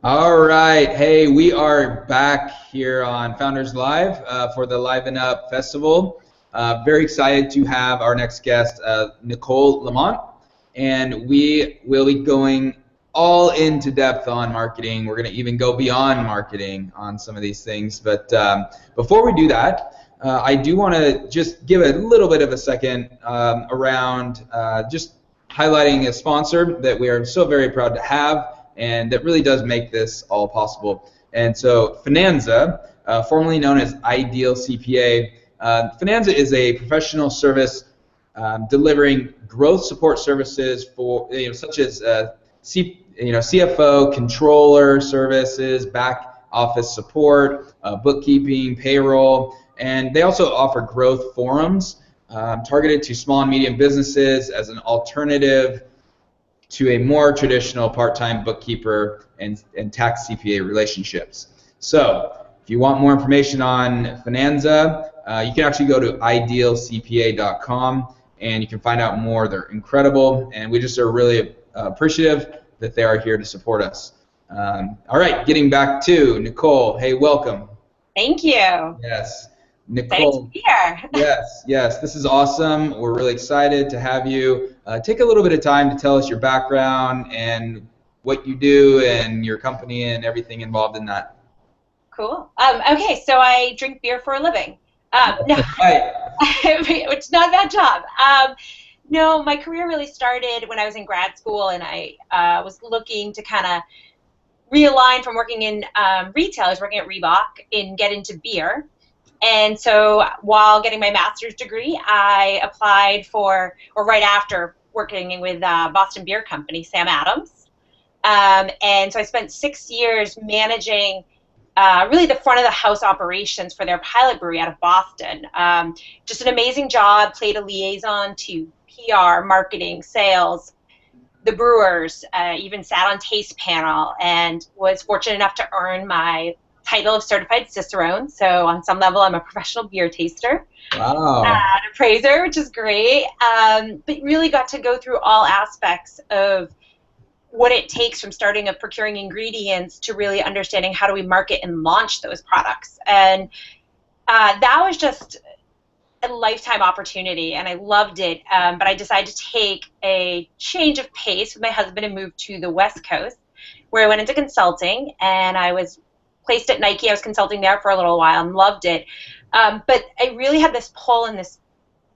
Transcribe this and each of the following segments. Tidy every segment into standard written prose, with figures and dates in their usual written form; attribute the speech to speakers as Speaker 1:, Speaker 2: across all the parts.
Speaker 1: All right. Hey, we are back here on Founders Live for the Liven Up Festival. Very excited to have our next guest, Nicole Lamont, and we will be going all into depth on marketing. We're going to even go beyond marketing on some of these things. But before we do that, I do want to just give a little bit of a second around just highlighting a sponsor that we are so very proud to have, and that really does make this all possible. And so Finanza, formerly known as Ideal CPA, Finanza is a professional service delivering growth support services for such as CFO, controller services, back office support, bookkeeping, payroll, and they also offer growth forums targeted to small and medium businesses as an alternative to a more traditional part-time bookkeeper and tax CPA relationships. So if you want more information on Finanza, you can actually go to idealcpa.com and you can find out more. They're incredible, and we just are really appreciative that they are here to support us. All right, getting back to Nicole. Hey, welcome.
Speaker 2: Thank you.
Speaker 1: Yes. Nicole,
Speaker 2: excited to be here.
Speaker 1: yes, this is awesome. We're really excited to have you. Take a little bit of time to tell us your background and what you do and your company and everything involved in that.
Speaker 2: Cool. Okay, so I drink beer for a living. No,
Speaker 1: Right.
Speaker 2: which is not a bad job. No, my career really started when I was in grad school, and I was looking to kind of realign from working in retail. I was working at Reebok and get into beer. And so while getting my master's degree, I applied for, or right after working with Boston Beer Company, Sam Adams. And so I spent 6 years managing really the front of the house operations for their pilot brewery out of Boston. Just an amazing job, played a liaison to PR, marketing, sales, the brewers, even sat on taste panel, and was fortunate enough to earn my title of certified Cicerone. So on some level, I'm a professional beer taster.
Speaker 1: Wow.
Speaker 2: And a praiser, which is great. But really got to go through all aspects of what it takes from starting of procuring ingredients to really understanding how do we market and launch those products. And that was just a lifetime opportunity, and I loved it. But I decided to take a change of pace with my husband and move to the West Coast, where I went into consulting, and I was placed at Nike. I was consulting there for a little while and loved it. But I really had this pull and this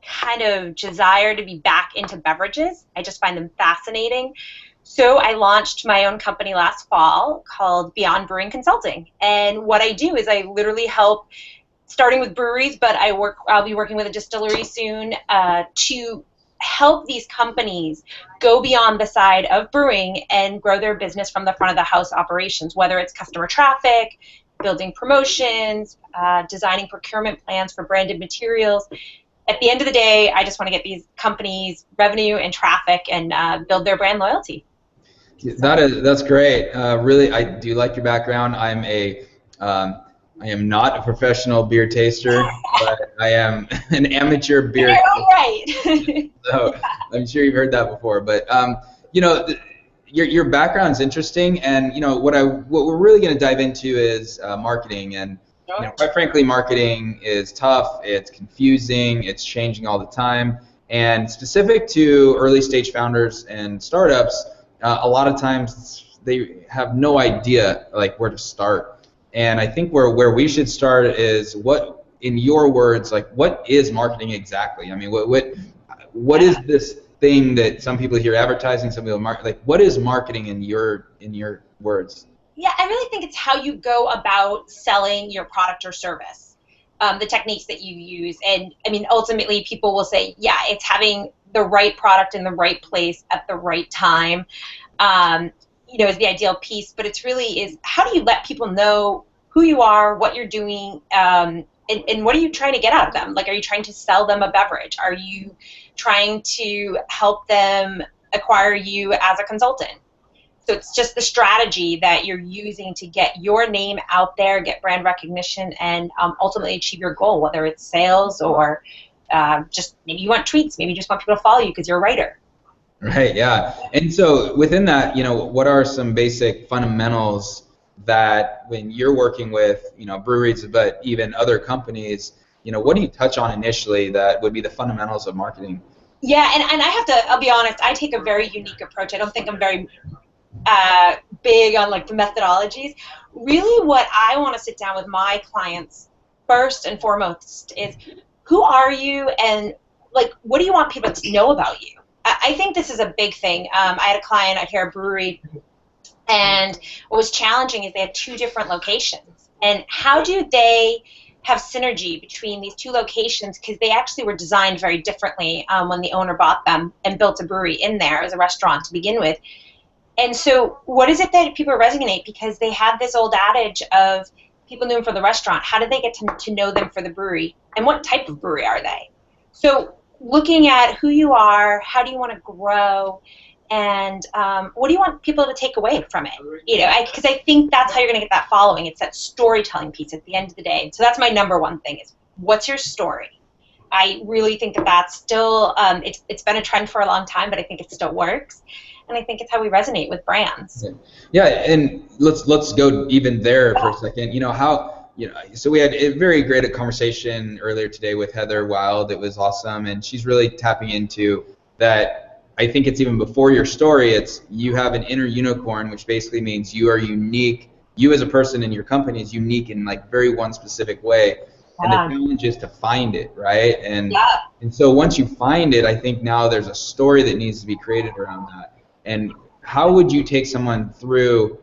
Speaker 2: kind of desire to be back into beverages. I just find them fascinating. So I launched my own company last fall called Beyond Brewing Consulting. And what I do is I literally help, starting with breweries, but I'll be working with a distillery soon, to help these companies go beyond the side of brewing and grow their business from the front of the house operations, whether it's customer traffic, building promotions, designing procurement plans for branded materials. At the end of the day, I just want to get these companies revenue and traffic and build their brand loyalty.
Speaker 1: That's great. Really, I do like your background. I am not a professional beer taster, but I am an amateur beer taster.
Speaker 2: Right.
Speaker 1: So I'm sure you've heard that before. But your background's interesting, and what we're really going to dive into is marketing. And quite frankly, marketing is tough. It's confusing. It's changing all the time. And specific to early stage founders and startups, a lot of times they have no idea where to start. And I think where we should start is, what, in your words, what is marketing exactly? I mean, what is this thing that some people hear advertising, some people market? What is marketing in your words?
Speaker 2: Yeah, I really think it's how you go about selling your product or service, the techniques that you use. And I mean, ultimately, people will say, yeah, it's having the right product in the right place at the right time. Is the ideal piece, but it's really is how do you let people know who you are, what you're doing, and what are you trying to get out of them? Are you trying to sell them a beverage? Are you trying to help them acquire you as a consultant? So it's just the strategy that you're using to get your name out there, get brand recognition, and ultimately achieve your goal, whether it's sales or just maybe you want tweets, maybe you just want people to follow you because you're a writer.
Speaker 1: Right, yeah. And so within that, what are some basic fundamentals that when you're working with, breweries, but even other companies, what do you touch on initially that would be the fundamentals of marketing?
Speaker 2: Yeah, and I'll be honest, I take a very unique approach. I don't think I'm very big on like the methodologies. Really what I want to sit down with my clients first and foremost is, who are you, and like, what do you want people to know about you? I think this is a big thing. I had a client out here, a brewery, and what was challenging is they had 2 different locations. And how do they have synergy between these 2 locations, because they actually were designed very differently when the owner bought them and built a brewery in there as a restaurant to begin with. And so what is it that people resonate? Because they had this old adage of people knew them for the restaurant. How did they get to know them for the brewery? And what type of brewery are they? So looking at who you are, how do you want to grow, and what do you want people to take away from it? Because I think that's how you're going to get that following. It's that storytelling piece at the end of the day. So that's my number one thing is, what's your story? I really think that that's still, it's been a trend for a long time, but I think it still works. And I think it's how we resonate with brands.
Speaker 1: Yeah, and let's go even there for a second. So we had a very great conversation earlier today with Heather Wild. It was awesome, and she's really tapping into that. I think it's even before your story. It's you have an inner unicorn, which basically means you are unique. You as a person in your company is unique in like very one specific way. And the challenge is to find it, right? And so once you find it, I think now there's a story that needs to be created around that. And how would you take someone through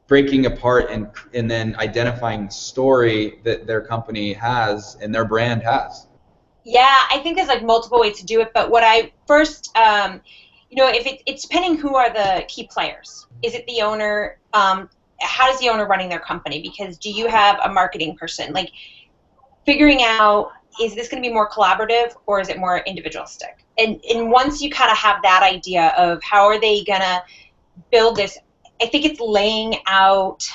Speaker 1: breaking apart and then identifying the story that their company has and their brand has?
Speaker 2: Yeah, I think there's like multiple ways to do it, but what I first, if it's depending who are the key players. Is it the owner? How is the owner running their company? Because do you have a marketing person? Like figuring out, is this going to be more collaborative or is it more individualistic? And once you kind of have that idea of how are they going to build this, I think it's laying out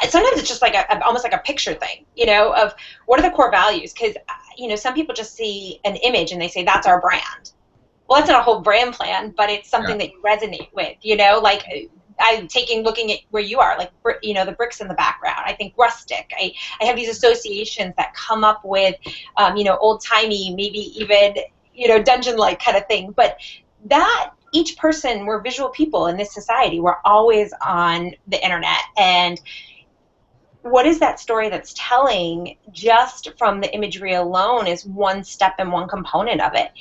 Speaker 2: sometimes it's just like almost like a picture thing, of what are the core values? Because, some people just see an image and they say, that's our brand. Well, that's not a whole brand plan, but it's something that you resonate with, like looking at where you are, like, the bricks in the background. I think rustic. I have these associations that come up with, old-timey, maybe even, dungeon-like kind of thing. But that, each person, we're visual people in this society. We're always on the internet. And what is that story that's telling just from the imagery alone is one step and one component of it.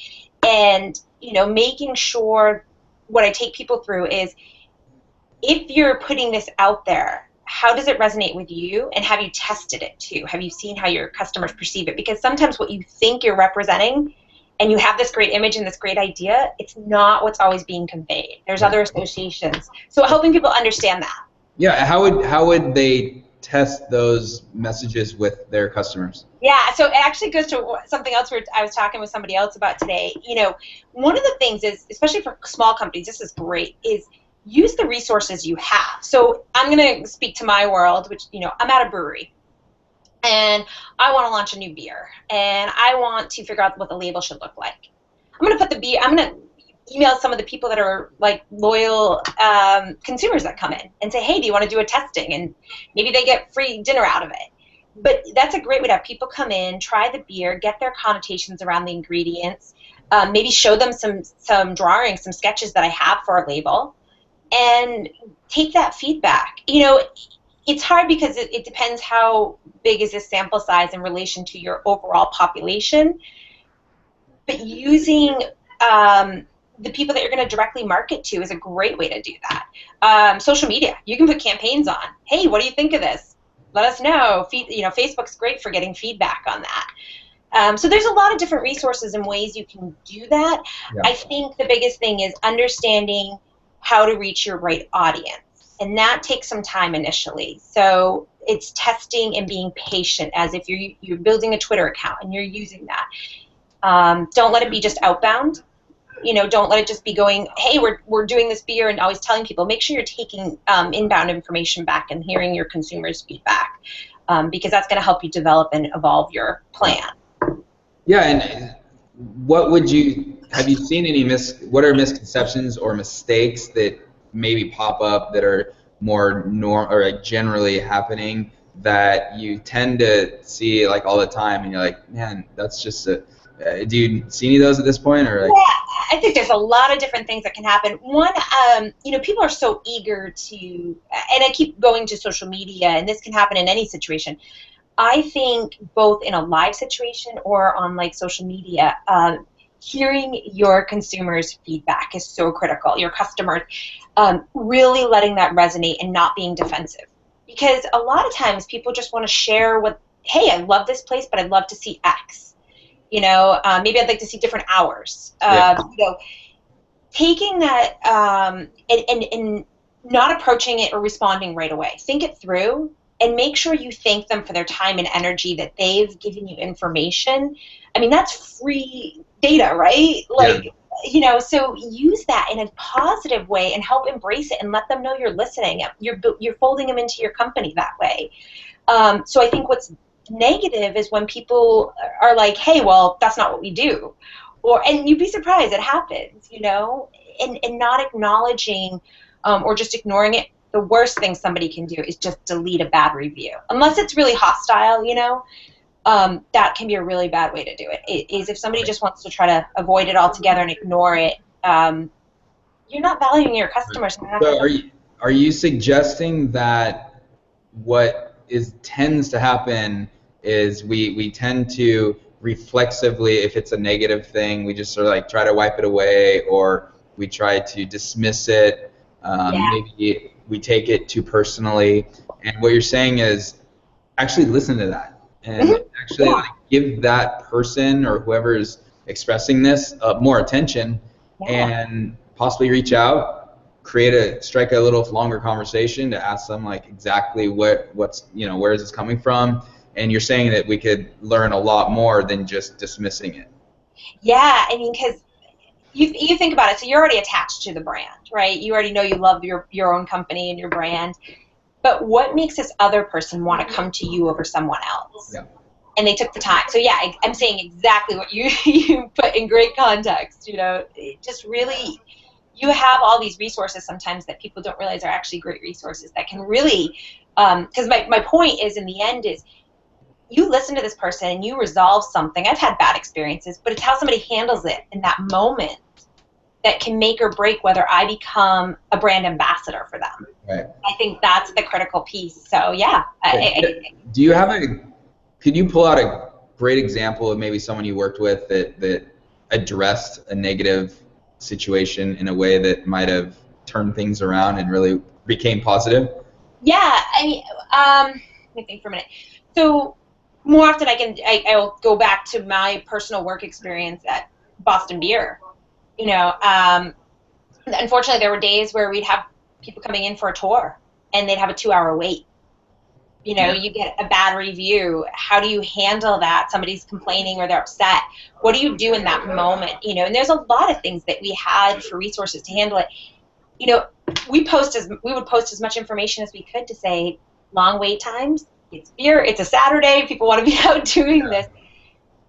Speaker 2: And, making sure what I take people through is, if you're putting this out there, how does it resonate with you? And have you tested it too? Have you seen how your customers perceive it? Because sometimes what you think you're representing, and you have this great image and this great idea, it's not what's always being conveyed. There's other associations. So helping people understand that.
Speaker 1: Yeah, how would they test those messages with their customers?
Speaker 2: Yeah, so it actually goes to something else I was talking with somebody else about today. One of the things is, especially for small companies, this is great, is use the resources you have. So I'm going to speak to my world, which, I'm at a brewery. And I want to launch a new beer, and I want to figure out what the label should look like. I'm going to email some of the people that are like loyal consumers that come in and say, hey, do you want to do a testing? And maybe they get free dinner out of it. But that's a great way to have people come in, try the beer, get their connotations around the ingredients, maybe show them some drawings, some sketches that I have for a label, and take that feedback. It's hard because it depends how big is this sample size in relation to your overall population. But using the people that you're going to directly market to is a great way to do that. Social media, you can put campaigns on. Hey, what do you think of this? Let us know. Facebook's great for getting feedback on that. So there's a lot of different resources and ways you can do that. Yeah. I think the biggest thing is understanding how to reach your right audience. And that takes some time initially. So it's testing and being patient, as if you're building a Twitter account and you're using that. Don't let it be just outbound. Don't let it just be going, hey, we're doing this beer, and always telling people. Make sure you're taking inbound information back and hearing your consumers' feedback, because that's going to help you develop and evolve your plan.
Speaker 1: Yeah, and have you seen any what are misconceptions or mistakes that maybe pop up that are more or like generally happening that you tend to see like all the time, and you're like, man, that's just a. Do you see any of those at this point, or like?
Speaker 2: Yeah, I think there's a lot of different things that can happen. One, people are so eager to, and I keep going to social media, and this can happen in any situation. I think both in a live situation or on like social media, hearing your consumers' feedback is so critical. Your customers, really letting that resonate and not being defensive. Because a lot of times people just want to share what, hey, I love this place, but I'd love to see X. Maybe I'd like to see different hours. Taking that and not approaching it or responding right away. Think it through and make sure you thank them for their time and energy that they've given you information. I mean, that's free data, right? So use that in a positive way and help embrace it and let them know you're listening. You're folding them into your company that way. So I think what's negative is when people are like, hey, well, that's not what we do. And you'd be surprised, it happens, and not acknowledging or just ignoring it. The worst thing somebody can do is just delete a bad review. Unless it's really hostile, that can be a really bad way to do it. Is if somebody just wants to try to avoid it altogether and ignore it, you're not valuing your customers.
Speaker 1: So are you suggesting that what tends to happen is we tend to reflexively, if it's a negative thing, we just sort of like try to wipe it away, or we try to dismiss it. Maybe we take it too personally. And what you're saying is actually listen to that and actually like, give that person or whoever is expressing this more attention and possibly reach out, strike a little longer conversation to ask them like exactly what's where is this coming from. And you're saying that we could learn a lot more than just dismissing it.
Speaker 2: Yeah, I mean, because you think about it, so you're already attached to the brand, right? You already know you love your own company and your brand. But what makes this other person want to come to you over someone else?
Speaker 1: Yeah.
Speaker 2: And they took the time. So yeah, I'm saying exactly what you put in great context. It just really, you have all these resources sometimes that people don't realize are actually great resources that can really, because my point is in the end is, you listen to this person and you resolve something. I've had bad experiences, but it's how somebody handles it in that moment that can make or break whether I become a brand ambassador for them.
Speaker 1: Right.
Speaker 2: I think that's the critical piece. So yeah.
Speaker 1: Do you have could you pull out a great example of maybe someone you worked with that addressed a negative situation in a way that might have turned things around and really became positive?
Speaker 2: Yeah, let me think for a minute. So more often I'll go back to my personal work experience at Boston Beer. Unfortunately, there were days where we'd have people coming in for a tour, and they'd have a 2-hour wait. You get a bad review. How do you handle that? Somebody's complaining or they're upset. What do you do in that moment? And there's a lot of things that we had for resources to handle it. We would post as much information as we could to say long wait times. It's beer. It's a Saturday. People want to be out doing this.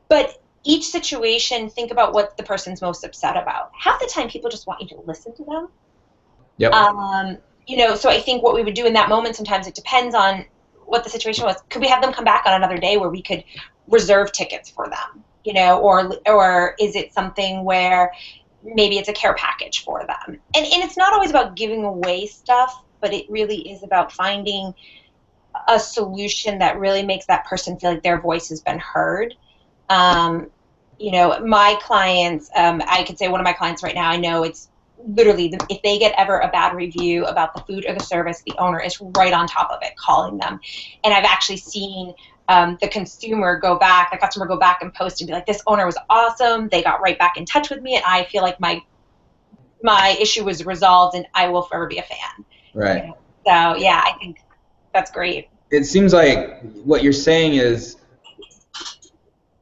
Speaker 2: But each situation, think about what the person's most upset about. Half the time, people just want you to listen to them.
Speaker 1: Yep.
Speaker 2: So I think what we would do in that moment, sometimes it depends on what the situation was. Could we have them come back on another day where we could reserve tickets for them? Or is it something where maybe it's a care package for them? And it's not always about giving away stuff, but it really is about finding a solution that really makes that person feel like their voice has been heard. My clients, I could say one of my clients right now, I know it's literally, if they get ever a bad review about the food or the service, the owner is right on top of it, calling them. And I've actually seen the customer go back and post and be like, this owner was awesome. They got right back in touch with me, and I feel like my issue was resolved, and I will forever be a fan.
Speaker 1: Right.
Speaker 2: So yeah, I think that's great.
Speaker 1: It seems like what you're saying is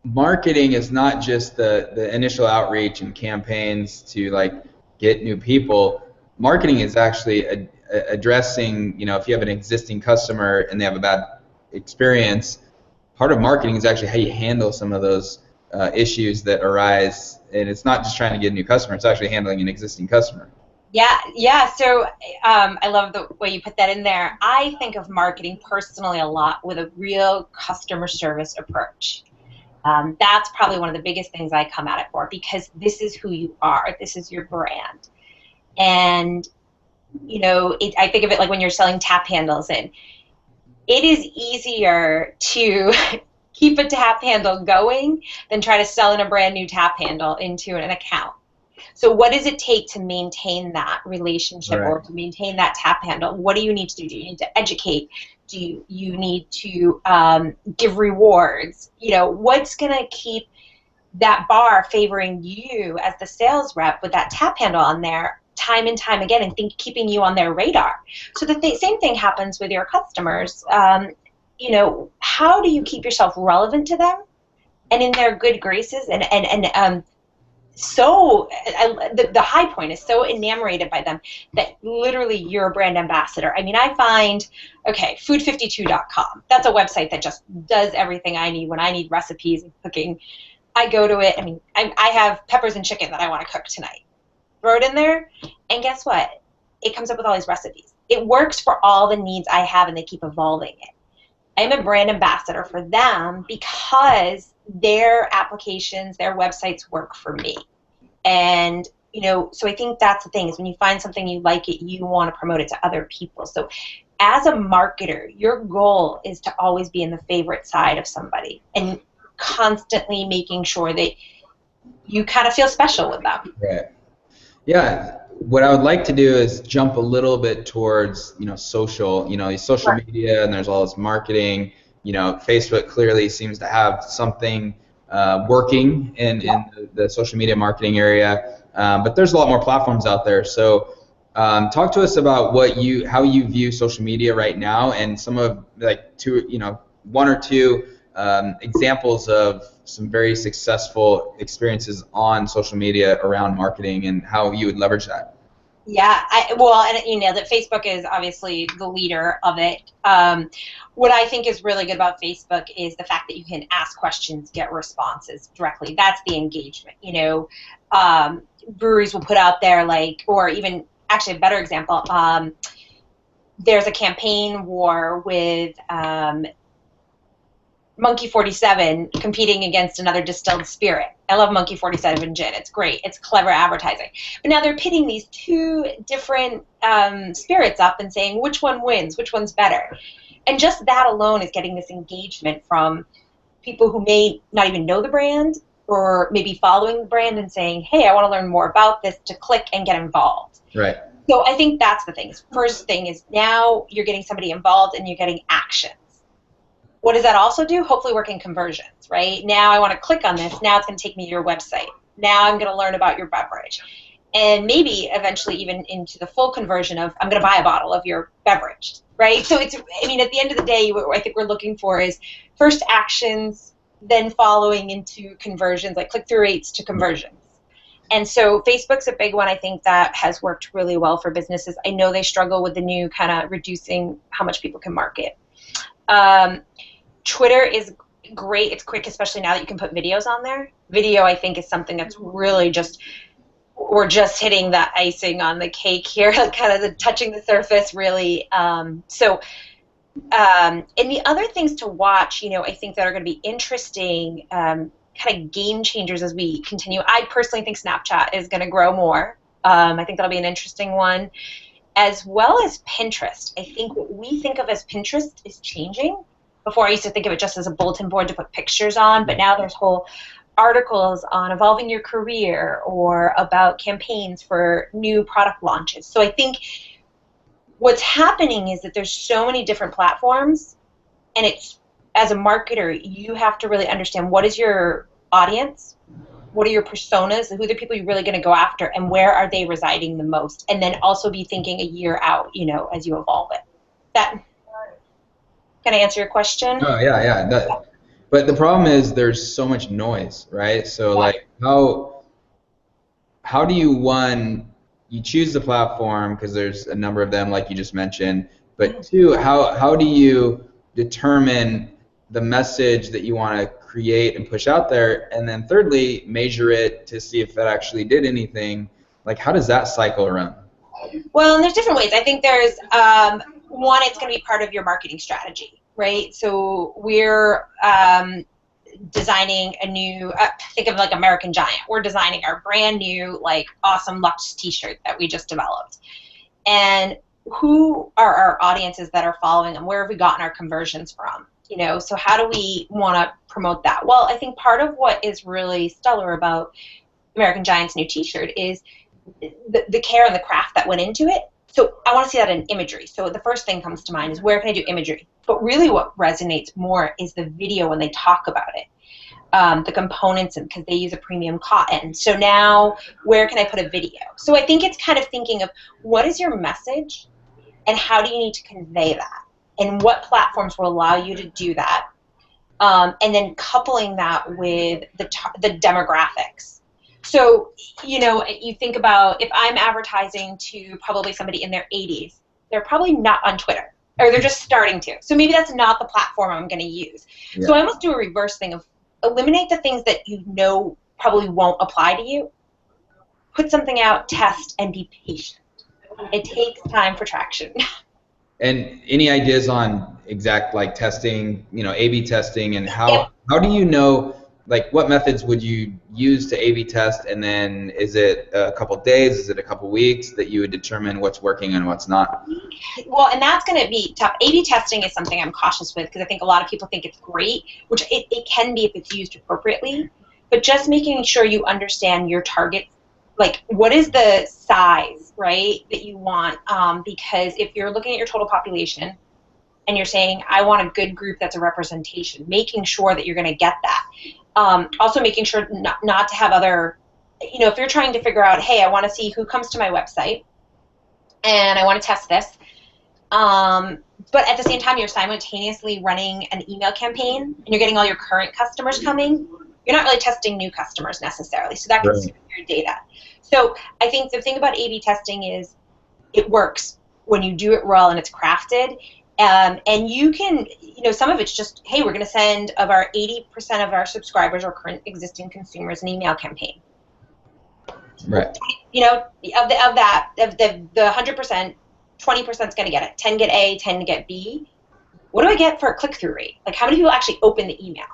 Speaker 1: marketing is not just the initial outreach and campaigns to like get new people. Marketing is actually addressing, if you have an existing customer and they have a bad experience, part of marketing is actually how you handle some of those issues that arise. And it's not just trying to get a new customer, it's actually handling an existing customer.
Speaker 2: Yeah. So I love the way you put that in there. I think of marketing personally a lot with a real customer service approach. That's probably one of the biggest things I come at it for, because this is who you are. This is your brand. And, I think of it like when you're selling tap handles, and it is easier to keep a tap handle going than try to sell in a brand new tap handle into an account. So what does it take to maintain that relationship,
Speaker 1: Right.
Speaker 2: or to maintain that tap handle? What do you need to do? Do you need to educate? Do you need to give rewards? What's going to keep that bar favoring you as the sales rep with that tap handle on there time and time again, and keeping you on their radar? So the same thing happens with your customers. How do you keep yourself relevant to them and in their good graces, and the high point is so enamored by them that literally you're a brand ambassador. I mean, I find, food52.com. That's a website that just does everything I need when I need recipes and cooking. I go to it. I mean, I have peppers and chicken that I want to cook tonight. Throw it in there, and guess what? It comes up with all these recipes. It works for all the needs I have, and they keep evolving it. I'm a brand ambassador for them because their applications, their websites work for me. And, so I think that's the thing, is when you find something you like it, you want to promote it to other people. So as a marketer, your goal is to always be in the favorite side of somebody and constantly making sure that you kind of feel special with them.
Speaker 1: Right. Yeah. What I would like to do is jump a little bit towards, social, social
Speaker 2: Right.
Speaker 1: media, and there's all this marketing. Facebook clearly seems to have something working in the social media marketing area, but there's a lot more platforms out there. So talk to us about how you view social media right now, and some of one or two examples of some very successful experiences on social media around marketing and how you would leverage that.
Speaker 2: Yeah, and you know that Facebook is obviously the leader of it. What I think is really good about Facebook is the fact that you can ask questions, get responses directly. That's the engagement. Breweries will put out there, or even actually a better example. There's a campaign war with Monkey 47 competing against another distilled spirit. I love Monkey 47 gin. It's great. It's clever advertising. But now they're pitting these two different spirits up and saying which one wins, which one's better. And just that alone is getting this engagement from people who may not even know the brand, or maybe following the brand and saying, hey, I want to learn more about this, to click and get involved.
Speaker 1: Right.
Speaker 2: So I think that's the thing. First thing is, now you're getting somebody involved and you're getting action. What does that also do? Hopefully working conversions, right? Now I want to click on this. Now it's going to take me to your website. Now I'm going to learn about your beverage. And maybe eventually even into the full conversion of, I'm going to buy a bottle of your beverage, right? So at the end of the day, what I think we're looking for is first actions, then following into conversions, like click-through rates to conversions. And so Facebook's a big one, I think, that has worked really well for businesses. I know they struggle with the new kind of reducing how much people can market. Twitter is great. It's quick, especially now that you can put videos on there. Video, I think, is something that's really we're just hitting the icing on the cake here, kind of touching the surface, really. And the other things to watch, I think that are going to be interesting, kind of game changers as we continue. I personally think Snapchat is going to grow more. I think that'll be an interesting one, as well as Pinterest. I think what we think of as Pinterest is changing. Before, I used to think of it just as a bulletin board to put pictures on, but now there's whole articles on evolving your career or about campaigns for new product launches. So I think what's happening is that there's so many different platforms, and it's, as a marketer, you have to really understand what is your audience, what are your personas, who are the people you're really going to go after, and where are they residing the most, and then also be thinking a year out, as you evolve it. Can I answer your question?
Speaker 1: Oh, yeah. But the problem is there's so much noise, right? So how do you choose the platform, because there's a number of them like you just mentioned, but two, how do you determine the message that you want to create and push out there, and then thirdly, measure it to see if that actually did anything? How does that cycle run?
Speaker 2: Well, and there's different ways. I think there's one, it's going to be part of your marketing strategy, right? So we're designing a new, think of like American Giant. We're designing our brand new, like, awesome Luxe t-shirt that we just developed. And who are our audiences that are following them? Where have we gotten our conversions from? You know, so how do we want to promote that? Well, I think part of what is really stellar about American Giant's new t-shirt is the care and the craft that went into it. So I want to see that in imagery. So the first thing comes to mind is, where can I do imagery? But really what resonates more is the video when they talk about it. The components, and because they use a premium cotton. So now, where can I put a video? So I think it's kind of thinking of, what is your message and how do you need to convey that? And what platforms will allow you to do that? And then coupling that with the demographics. So, you know, you think about, if I'm advertising to probably somebody in their 80s, they're probably not on Twitter, or they're just starting to. So maybe that's not the platform I'm going to use. Yeah. So I almost do a reverse thing of eliminate the things that you know probably won't apply to you. Put something out, test, and be patient. It takes time for traction.
Speaker 1: And any ideas on exact, like, testing, you know, A/B testing, and how do you know, like, what methods would you use to A/B test, and then is it a couple days, is it a couple weeks that you would determine what's working and what's not?
Speaker 2: Well, and that's going to be tough. A/B testing is something I'm cautious with, because I think a lot of people think it's great, which it can be if it's used appropriately, but just making sure you understand your target, like, what is the size, right, that you want, because if you're looking at your total population and you're saying, I want a good group that's a representation, making sure that you're going to get that. Also making sure not to have other, you know, if you're trying to figure out, hey, I want to see who comes to my website and I want to test this, but at the same time you're simultaneously running an email campaign and you're getting all your current customers coming, you're not really testing new customers necessarily, so that can skew your data. So I think the thing about A/B testing is it works when you do it well and it's crafted. And you can, you know, some of it's just, hey, we're going to send, of our 80% of our subscribers or current existing consumers, an email campaign.
Speaker 1: Right.
Speaker 2: You know, of the 100%, 20% is going to get it. 10 get A, 10 get B. What do I get for a click-through rate? Like, how many people actually open the email?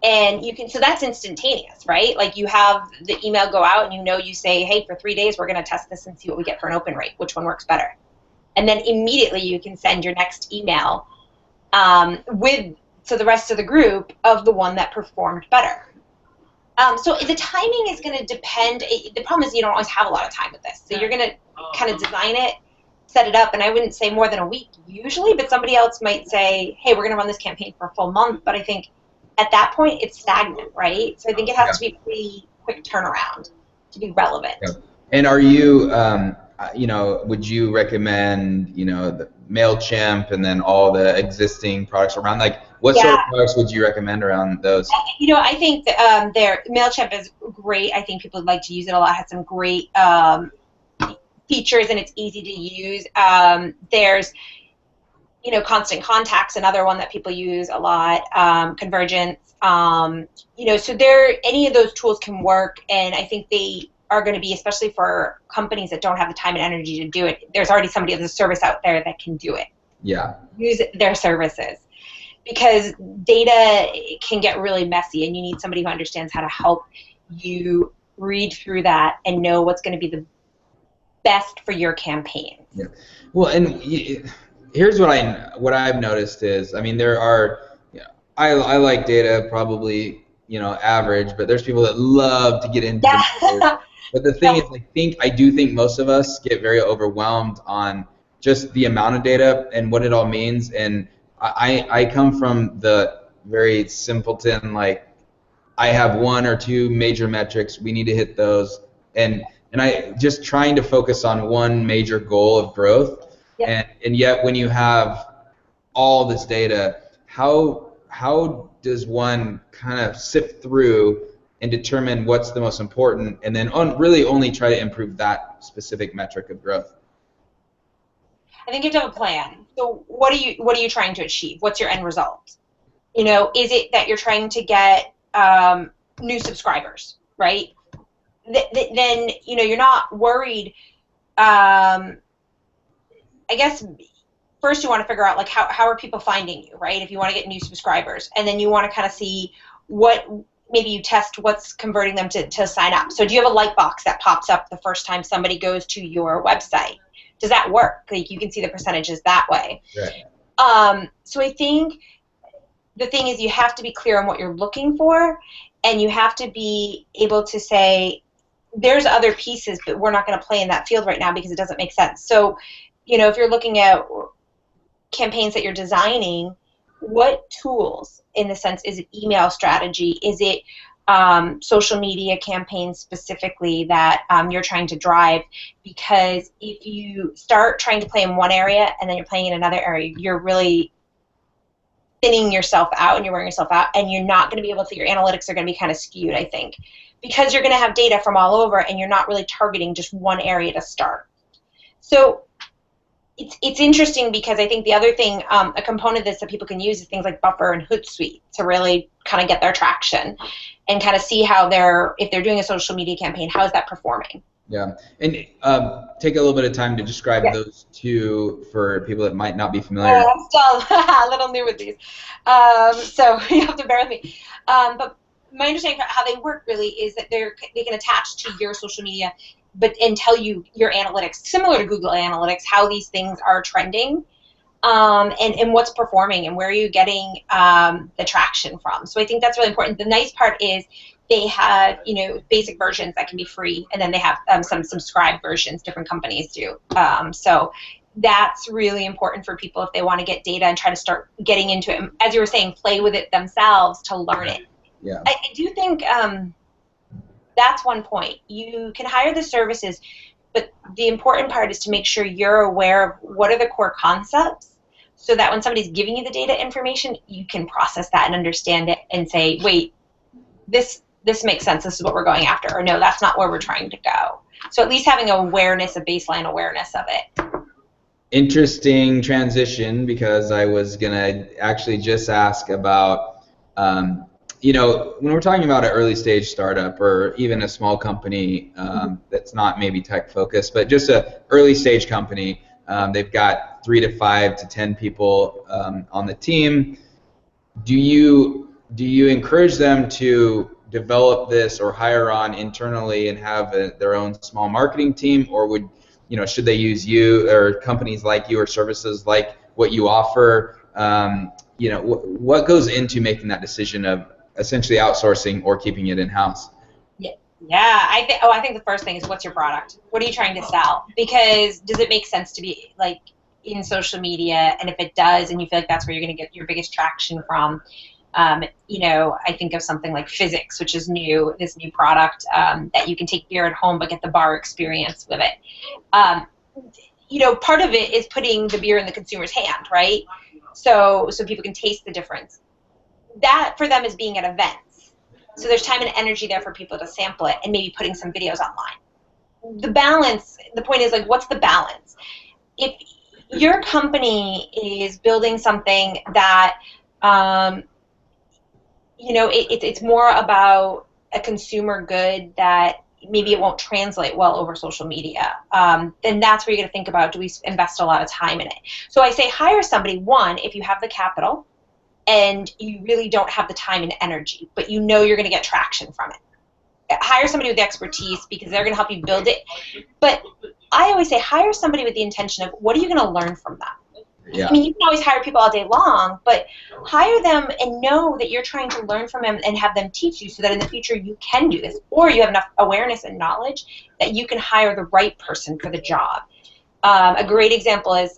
Speaker 2: And you can, so that's instantaneous, right? Like, you have the email go out and you say, hey, for 3 days, we're going to test this and see what we get for an open rate. Which one works better? And then immediately you can send your next email to the rest of the group of the one that performed better. So the timing is going to depend. The problem is you don't always have a lot of time with this. So you're going to kind of design it, set it up, and I wouldn't say more than a week usually, but somebody else might say, hey, we're going to run this campaign for a full month. But I think at that point it's stagnant, right? So I think it has to be pretty quick turnaround to be relevant.
Speaker 1: Yeah. And are you... you know, would you recommend, you know, the MailChimp and then all the existing products around? Like, what sort of products would you recommend around those?
Speaker 2: You know, I think that MailChimp is great. I think people would like to use it a lot. It has some great features and it's easy to use. There's, you know, Constant Contact's another one that people use a lot. Convergence. You know, so any of those tools can work, and I think they are going to be, especially for companies that don't have the time and energy to do it, there's already somebody as a service out there that can do it.
Speaker 1: Yeah.
Speaker 2: Use their services. Because data can get really messy, and you need somebody who understands how to help you read through that and know what's going to be the best for your campaign.
Speaker 1: Yeah. Well, and here's what I've noticed is, I mean, there are, you know, I like data probably, you know, average, but there's people that love to get into the But the thing is, I do think most of us get very overwhelmed on just the amount of data and what it all means. And I come from the very simpleton, like, I have one or two major metrics, we need to hit those, and I just trying to focus on one major goal of growth. Yep. And yet when you have all this data, how does one kind of sift through and determine what's the most important, and then really only try to improve that specific metric of growth?
Speaker 2: I think you have to have a plan. So what are you trying to achieve? What's your end result? You know, is it that you're trying to get new subscribers, right? Then, you know, you're not worried I guess first you want to figure out like how are people finding you, right? If you want to get new subscribers, and then you want to kind of see what maybe you test what's converting them to sign up. So do you have a light box that pops up the first time somebody goes to your website? Does that work? Like you can see the percentages that way.
Speaker 1: Right.
Speaker 2: So I think the thing is you have to be clear on what you're looking for, and you have to be able to say there's other pieces, but we're not going to play in that field right now because it doesn't make sense. So, if you're looking at campaigns that you're designing, what tools, in the sense, is it email strategy? Is it social media campaigns specifically that you're trying to drive? Because if you start trying to play in one area and then you're playing in another area, you're really thinning yourself out and you're wearing yourself out, and you're not going to be able to, your analytics are going to be kind of skewed, I think, because you're going to have data from all over and you're not really targeting just one area to start. So it's interesting because I think the other thing, a component of this that people can use is things like Buffer and Hootsuite to really kind of get their traction and kind of see how if they're doing a social media campaign, how is that performing?
Speaker 1: Yeah, and take a little bit of time to describe those two for people that might not be familiar.
Speaker 2: I'm still a little new with these, so you have to bear with me. But my understanding of how they work really is that they can attach to your social media, and tell you your analytics, similar to Google Analytics, how these things are trending, and what's performing and where you're getting the traction from. So I think that's really important. The nice part is they have, basic versions that can be free, and then they have some subscribed versions different companies do. So that's really important for people if they want to get data and try to start getting into it. As you were saying, play with it themselves to learn it.
Speaker 1: Yeah.
Speaker 2: I do think that's one point. You can hire the services, but the important part is to make sure you're aware of what are the core concepts, so that when somebody's giving you the data information, you can process that and understand it and say, wait, this makes sense, this is what we're going after, or no, that's not where we're trying to go. So at least having awareness, a baseline awareness of it.
Speaker 1: Interesting transition, because I was going to actually just ask about, when we're talking about an early stage startup or even a small company that's not maybe tech focused, but just an early stage company, they've got 3 to 5 to 10 people on the team. Do you encourage them to develop this or hire on internally and have their own small marketing team, or should they use you or companies like you or services like what you offer? What goes into making that decision of essentially outsourcing or keeping it in-house?
Speaker 2: Yeah, I think the first thing is, what's your product? What are you trying to sell? Because does it make sense to be like in social media? And if it does, and you feel like that's where you're going to get your biggest traction from, I think of something like Physics, which is this new product that you can take beer at home but get the bar experience with it. Part of it is putting the beer in the consumer's hand, right? So people can taste the difference. That for them is being at events. So there's time and energy there for people to sample it, and maybe putting some videos online. The point is, like, what's the balance? If your company is building something that it's more about a consumer good that maybe it won't translate well over social media, then that's where you're going to think about, do we invest a lot of time in it? So I say hire somebody, one, if you have the capital and you really don't have the time and energy, but you're going to get traction from it. Hire somebody with expertise, because they're going to help you build it. But I always say hire somebody with the intention of, what are you going to learn from them?
Speaker 1: Yeah.
Speaker 2: I mean, you can always hire people all day long, but hire them and know that you're trying to learn from them and have them teach you, so that in the future you can do this, or you have enough awareness and knowledge that you can hire the right person for the job. A great example is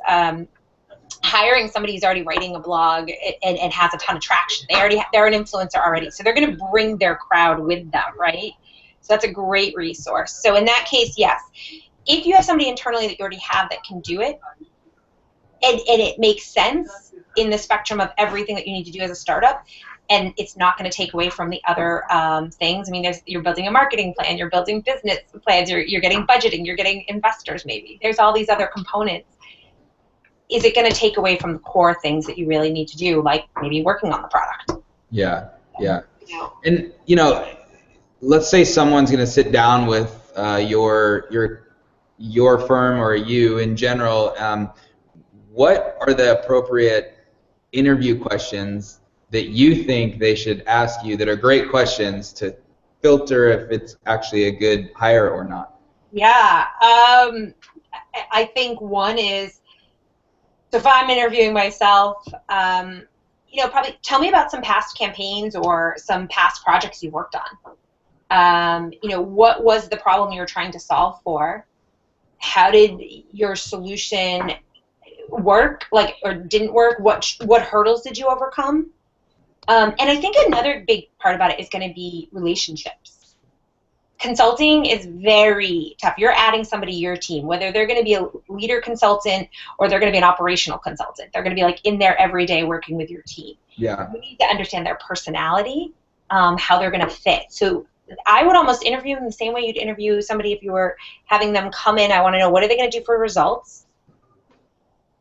Speaker 2: hiring somebody who's already writing a blog and has a ton of traction. They're an influencer already, so they're going to bring their crowd with them, right? So that's a great resource. So in that case, yes. If you have somebody internally that you already have that can do it, and it makes sense in the spectrum of everything that you need to do as a startup, and it's not going to take away from the other things. I mean, you're building a marketing plan, you're building business plans, you're getting budgeting, you're getting investors maybe. There's all these other components. Is it going to take away from the core things that you really need to do, like maybe working on the product?
Speaker 1: Yeah. And, let's say someone's going to sit down with your your firm or you in general, what are the appropriate interview questions that you think they should ask you that are great questions to filter if it's actually a good hire or not?
Speaker 2: Yeah, I think one is, so if I'm interviewing myself, probably tell me about some past campaigns or some past projects you've worked on. What was the problem you were trying to solve for? How did your solution work, or didn't work? What hurdles did you overcome? And I think another big part about it is going to be relationships. Consulting is very tough. You're adding somebody to your team, whether they're going to be a leader consultant or they're going to be an operational consultant. They're going to be in there every day working with your team.
Speaker 1: Yeah.
Speaker 2: You need to understand their personality, how they're going to fit. So I would almost interview them the same way you'd interview somebody if you were having them come in. I want to know, what are they going to do for results?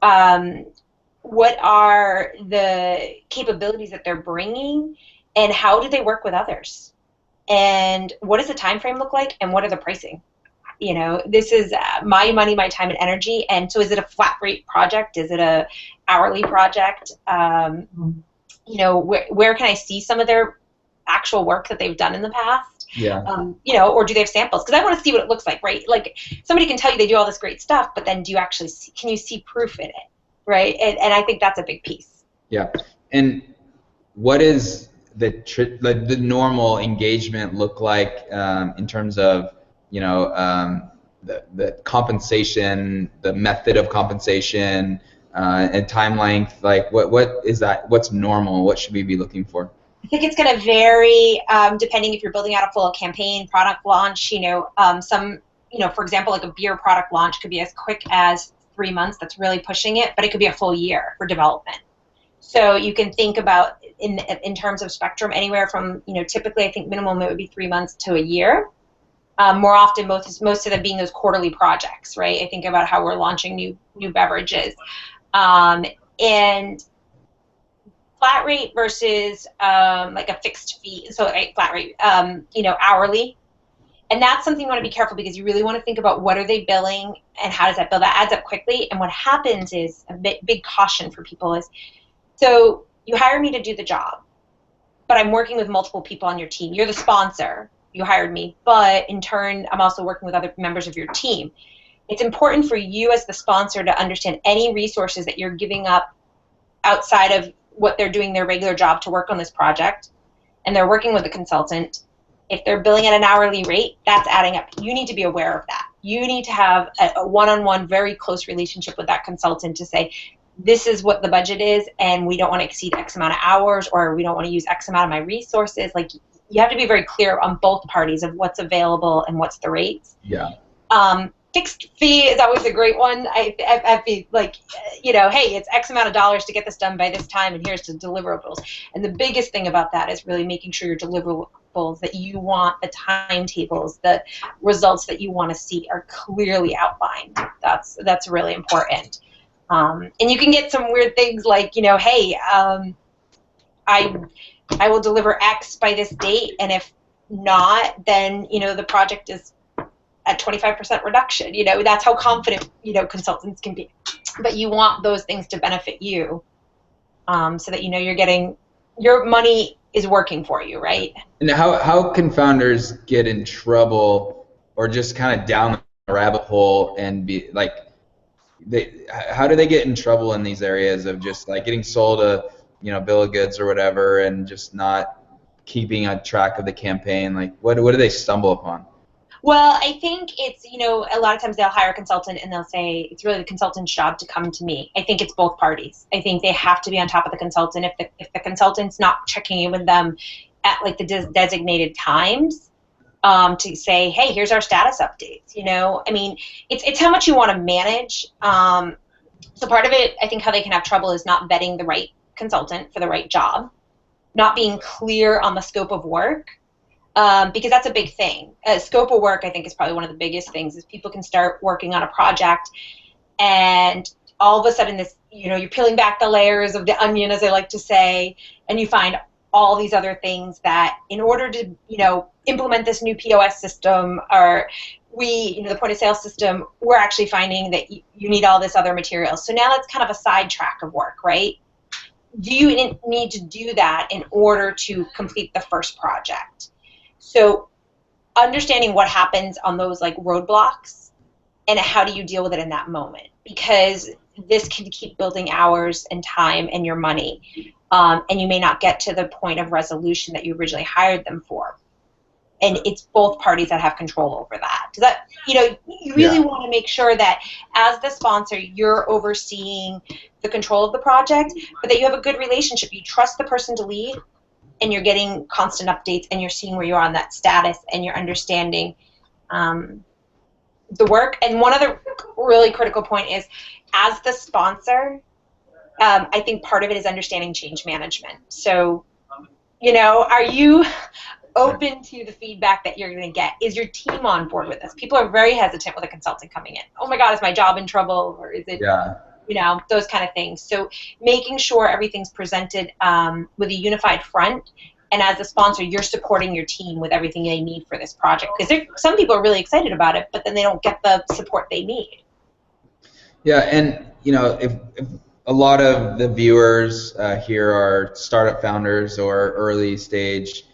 Speaker 2: What are the capabilities that they're bringing, and how do they work with others? And what does the time frame look like, and what are the pricing? This is my money, my time, and energy. And so is it a flat rate project? Is it a hourly project? Where can I see some of their actual work that they've done in the past?
Speaker 1: Yeah.
Speaker 2: Or do they have samples? Because I want to see what it looks like, right? Somebody can tell you they do all this great stuff, but then do you actually can you see proof in it, right? And I think that's a big piece.
Speaker 1: Yeah. And what is the normal engagement look like in terms of the compensation, the method of compensation, and time length? What is that? What's normal? What should we be looking for?
Speaker 2: I think it's going to vary depending if you're building out a full campaign, product launch. For example, a beer product launch could be as quick as 3 months. That's really pushing it, but it could be a full year for development. So you can think about in terms of spectrum anywhere from typically I think minimum it would be 3 months to a year. More often, most of them being those quarterly projects, right? I think about how we're launching new beverages, and flat rate versus a fixed fee. So flat rate, hourly. And that's something you want to be careful, because you really want to think about what are they billing and how does that bill. That adds up quickly. And what happens is a big caution for people is, so you hire me to do the job, but I'm working with multiple people on your team. You're the sponsor. You hired me, but in turn, I'm also working with other members of your team. It's important for you as the sponsor to understand any resources that you're giving up outside of what they're doing their regular job to work on this project, and they're working with a consultant. If they're billing at an hourly rate, that's adding up. You need to be aware of that. You need to have a one-on-one, very close relationship with that consultant to say, this is what the budget is, and we don't want to exceed X amount of hours, or we don't want to use X amount of my resources. You have to be very clear on both parties of what's available and what's the rates.
Speaker 1: Yeah.
Speaker 2: Fixed fee is always a great one. I'd be hey, it's X amount of dollars to get this done by this time, and here's the deliverables. And the biggest thing about that is really making sure your deliverables that you want, the timetables, the results that you want to see are clearly outlined. That's really important. And you can get some weird things like, hey, I will deliver X by this date, and if not, then the project is at 25% reduction. That's how confident consultants can be. But you want those things to benefit you, so that you're getting your money is working for you, right?
Speaker 1: And how can founders get in trouble or just kind of down the rabbit hole and be how do they get in trouble in these areas of just getting sold a bill of goods or whatever and just not keeping a track of the campaign? What do they stumble upon?
Speaker 2: Well, I think it's, a lot of times they'll hire a consultant and they'll say it's really the consultant's job to come to me. I think it's both parties. I think they have to be on top of the consultant. If the consultant's not checking in with them at the designated times, to say, hey, here's our status updates. It's how much you want to manage. So part of it, I think how they can have trouble is not vetting the right consultant for the right job, not being clear on the scope of work. Because that's a big thing. Scope of work, I think, is probably one of the biggest things, is people can start working on a project and all of a sudden you're peeling back the layers of the onion, as I like to say, and you find all these other things that in order to, implement this new POS system or the point of sale system, we're actually finding that you need all this other material. So now that's kind of a sidetrack of work, right? Do you need to do that in order to complete the first project? So understanding what happens on those like roadblocks and how do you deal with it in that moment, because this can keep building hours and time and your money, and you may not get to the point of resolution that you originally hired them for. And it's both parties that have control over that. Does that, you really want to make sure that as the sponsor, you're overseeing the control of the project, but that you have a good relationship. You trust the person to lead, and you're getting constant updates, and you're seeing where you are on that status, and you're understanding the work. And one other really critical point is, as the sponsor, I think part of it is understanding change management. So, are you open to the feedback that you're going to get? Is your team on board with this? People are very hesitant with a consultant coming in. Oh my God, is my job in trouble? Or is it, those kind of things. So making sure everything's presented with a unified front, and as a sponsor, you're supporting your team with everything they need for this project. Because some people are really excited about it, but then they don't get the support they need.
Speaker 1: Yeah, and if a lot of the viewers here are startup founders or early stage,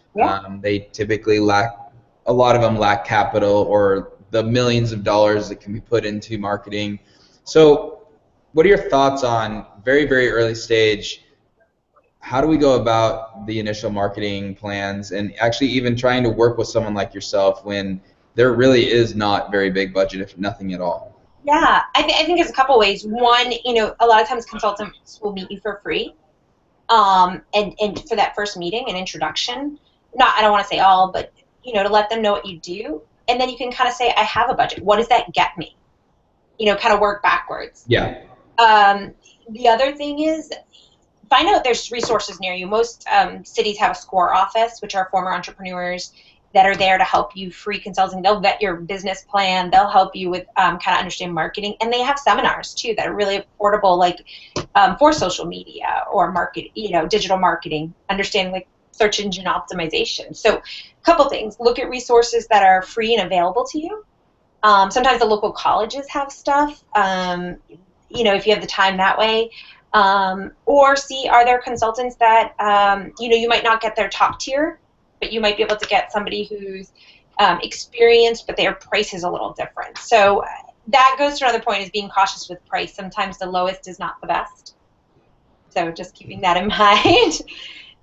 Speaker 1: they typically a lot of them lack capital or the millions of dollars that can be put into marketing. So what are your thoughts on very, very early stage? How do we go about the initial marketing plans and actually even trying to work with someone like yourself when there really is not very big budget, if nothing at all?
Speaker 2: Yeah, I think there's a couple ways. One, a lot of times consultants will meet you for free, and for that first meeting and introduction. I don't want to say all, but to let them know what you do, and then you can kind of say, I have a budget. What does that get me? Kind of work backwards.
Speaker 1: Yeah.
Speaker 2: The other thing is, find out there's resources near you. Most cities have a SCORE office, which are former entrepreneurs that are there to help you, free consulting. They'll vet your business plan. They'll help you with kind of understand marketing. And they have seminars, too, that are really affordable, like for social media or digital marketing, understanding like search engine optimization. So a couple things. Look at resources that are free and available to you. Sometimes the local colleges have stuff, if you have the time that way. Or see, are there consultants that, you might not get their top tier, but you might be able to get somebody who's experienced, but their price is a little different. So that goes to another point, is being cautious with price. Sometimes the lowest is not the best. So just keeping that in mind.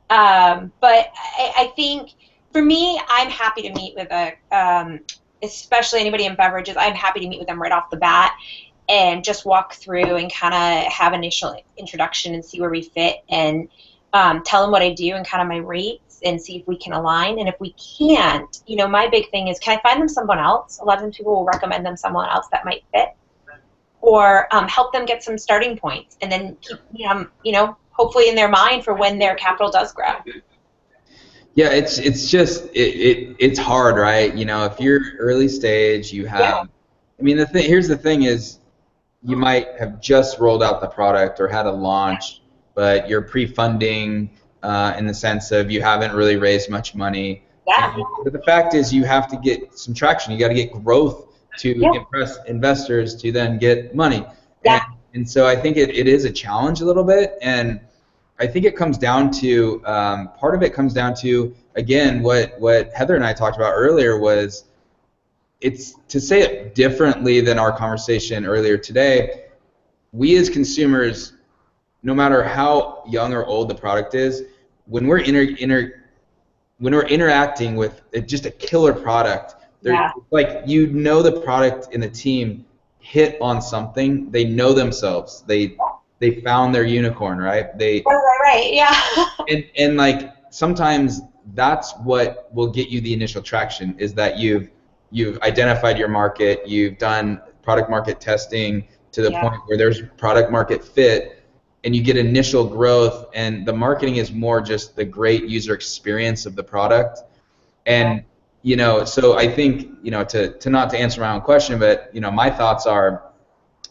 Speaker 2: But I think, for me, I'm happy to meet with especially anybody in beverages, I'm happy to meet with them right off the bat and just walk through and kind of have initial introduction and see where we fit, and tell them what I do and kind of my rates, and see if we can align. And if we can't, my big thing is, can I find them someone else? A lot of times people will recommend them someone else that might fit, or help them get some starting points, and then keep, hopefully in their mind for when their capital does grow.
Speaker 1: Yeah, it's hard, right? If you're early stage, you have, here's the thing is, you might have just rolled out the product or had a launch, but you're pre-funding in the sense of you haven't really raised much money.
Speaker 2: Yeah.
Speaker 1: But the fact is, you have to get some traction. You got to get growth to impress investors to then get money.
Speaker 2: Yeah.
Speaker 1: And so I think it is a challenge a little bit, and I think it comes down to, part of it comes down to, again, what Heather and I talked about earlier was, it's to say it differently than our conversation earlier today. We as consumers, no matter how young or old the product is, when we're interacting with just a killer product, like the product and the team hit on something. They know themselves. They found their unicorn, right?
Speaker 2: Right, yeah.
Speaker 1: and like sometimes that's what will get you the initial traction, is that you've identified your market, you've done product market testing to the point where there's product market fit, and you get initial growth, and the marketing is more just the great user experience of the product. And so I think, to not to answer my own question, but my thoughts are,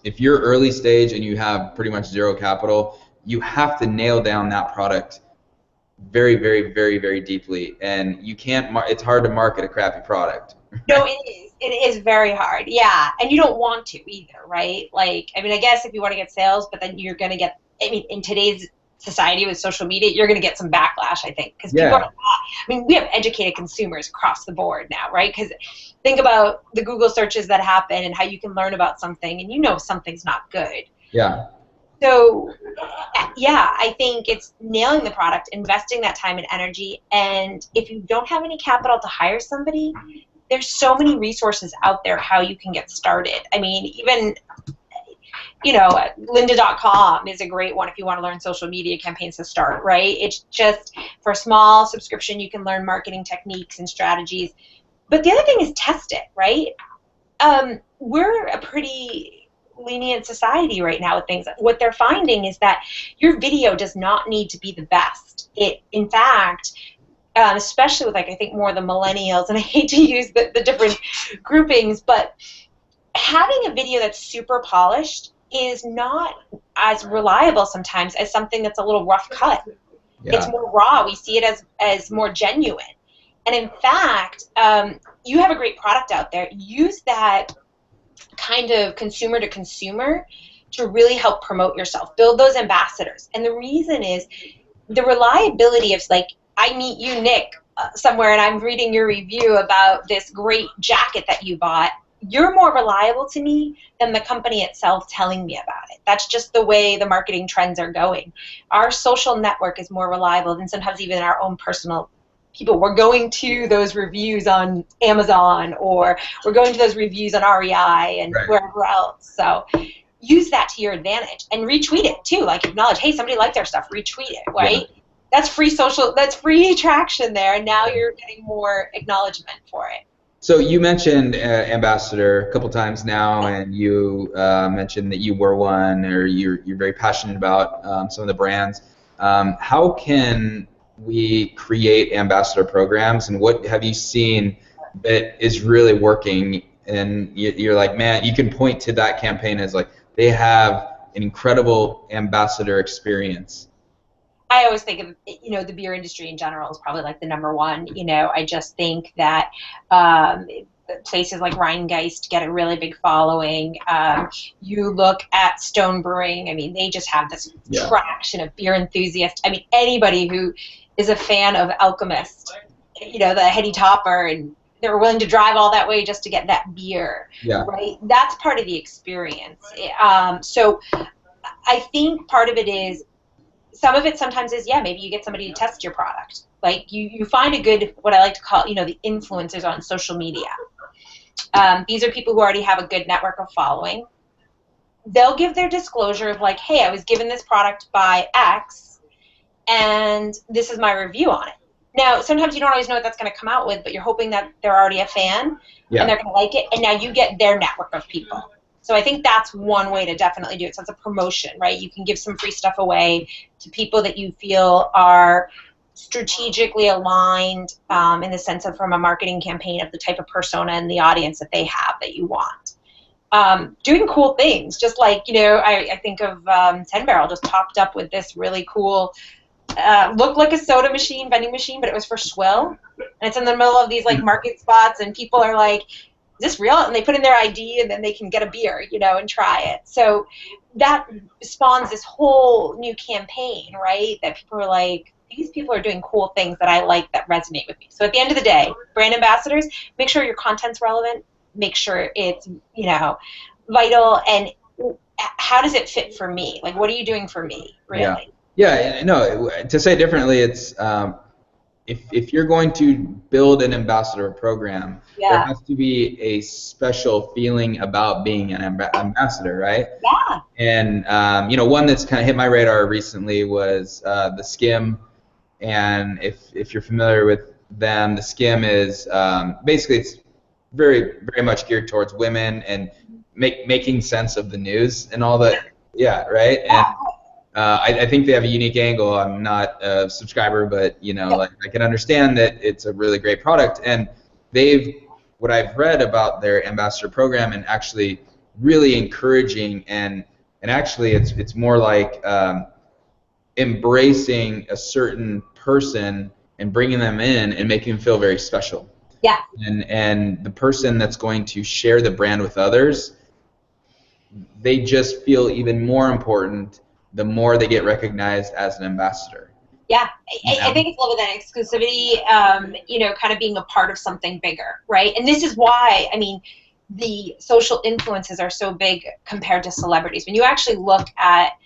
Speaker 1: if you're early stage and you have pretty much zero capital, you have to nail down that product very, very, very, very deeply, and you can't. It's hard to market a crappy product.
Speaker 2: No, it is. It is very hard. Yeah. And you don't want to either, right? Like, I mean, I guess if you want to get sales, but then you're going to get, I mean, in today's society with social media, you're going to get some backlash, I think, because people are
Speaker 1: Yeah.
Speaker 2: not, I mean, we have educated consumers across the board now, right? Because think about the Google searches that happen and how you can learn about something and you know something's not good.
Speaker 1: Yeah.
Speaker 2: So, yeah, I think it's nailing the product, investing that time and energy, and if you don't have any capital to hire somebody, there's so many resources out there how you can get started. I mean, even, you know, lynda.com is a great one if you want to learn social media campaigns to start, right? It's just for a small subscription, you can learn marketing techniques and strategies. But the other thing is test it, right? We're a pretty lenient society right now with things. What they're finding is that your video does not need to be the best. It, in fact, especially with, like, I think more the millennials, and I hate to use the different groupings, but having a video that's super polished is not as reliable sometimes as something that's a little rough cut.
Speaker 1: Yeah.
Speaker 2: It's more raw. We see it as more genuine. And in fact, you have a great product out there. Use that kind of consumer to consumer to really help promote yourself. Build those ambassadors. And the reason is the reliability of, like, I meet you, Nick, somewhere, and I'm reading your review about this great jacket that you bought. You're more reliable to me than the company itself telling me about it. That's just the way the marketing trends are going. Our social network is more reliable than sometimes even our own personal people. We're going to those reviews on Amazon, or we're going to those reviews on REI and
Speaker 1: Right.
Speaker 2: wherever else. So use that to your advantage and retweet it too. Like, acknowledge, hey, somebody liked our stuff, retweet it, right?
Speaker 1: Yeah.
Speaker 2: That's free social, that's free traction there, and now you're getting more acknowledgement for it.
Speaker 1: So you mentioned ambassador a couple times now, and you mentioned that you were one, or you're very passionate about some of the brands. How can we create ambassador programs, and what have you seen that is really working? And you're like, man, you can point to that campaign as like they have an incredible ambassador experience.
Speaker 2: I always think of, you know, the beer industry in general is probably like the number one. You know, I just think that places like Rheingeist get a really big following. You look at Stone Brewing. I mean, they just have this traction of beer enthusiasts. I mean, anybody who is a fan of Alchemist, you know, the heady topper, and they're willing to drive all that way just to get that beer, right? That's part of the experience. So I think part of it is, some of it sometimes is, maybe you get somebody to test your product. Like, you find a good, what I like to call, you know, the influencers on social media. These are people who already have a good network of following. They'll give their disclosure of, like, hey, I was given this product by X, and this is my review on it. Now, sometimes you don't always know what that's going to come out with, but you're hoping that they're already a fan, and they're going to like it, and now you get their network of people. So I think that's one way to definitely do it. So it's a promotion, right? You can give some free stuff away to people that you feel are strategically aligned in the sense of, from a marketing campaign, of the type of persona and the audience that they have that you want. Doing cool things, just like, you know, I think of 10 Barrel just popped up with this really cool, looked like a soda machine, vending machine, but it was for swill. And it's in the middle of these, like, market spots, and people are like, is this real? And they put in their ID, and then they can get a beer, you know, and try it. So that spawns this whole new campaign, right? That people are like, these people are doing cool things that I like, that resonate with me. So at the end of the day, brand ambassadors, make sure your content's relevant, make sure it's, you know, vital, and how does it fit for me? Like, what are you doing for me, really?
Speaker 1: Yeah, no, to say it differently, it's if you're going to build an ambassador program, there has to be a special feeling about being an ambassador, right?
Speaker 2: Yeah.
Speaker 1: And you know, one that's kind of hit my radar recently was the Skim. And if you're familiar with them, the Skim is basically, it's very much geared towards women and making sense of the news and all that. Yeah, right. And I think they have a unique angle. I'm not a subscriber, but, you know, like, I can understand that it's a really great product. And what I've read about their ambassador program, and actually really encouraging, and actually it's more like embracing a certain person and bringing them in and making them feel very special.
Speaker 2: Yeah.
Speaker 1: And the person that's going to share the brand with others, they just feel even more important the more they get recognized as an ambassador.
Speaker 2: Yeah, I think it's a little bit that exclusivity, kind of being a part of something bigger, right? And this is why, I mean, the social influences are so big compared to celebrities. When you actually look at